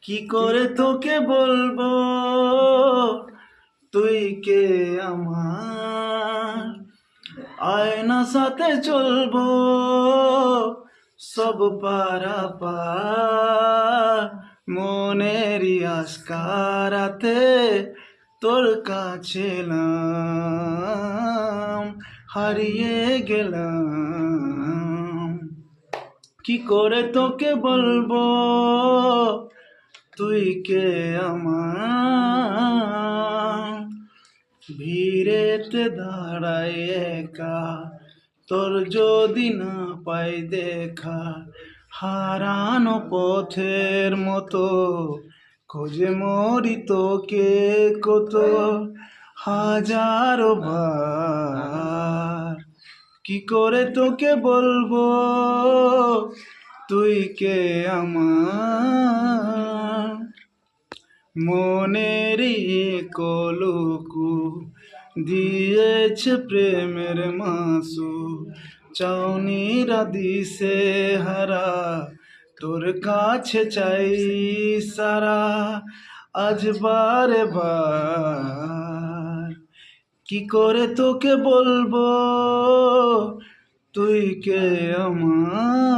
কি করে তোকে বলবো তুই কে আমার, আয়না সাথে চলবো সব পারা পার, মনেরই আস্কারাতে তোর কাছে এলাম, হারিয়ে গেলাম। কি করে তোকে বলবো তুই কে আমার, ভিড়েতে দাঁড়াই একা তোর যদি না পাই দেখা, হারানো পথের মতো খোঁজে মরি তোকে কত হাজারো বার। কি করে তোকে বলবো তুই কে আমার, মনেরই কলুকু দিয়েছে প্রেমের মাসু, চাউনিরা দিশে হারা তোর কাছে চাই সারা, আজ বারে বার। কি করে তোকে বলবো তুই কে আমার।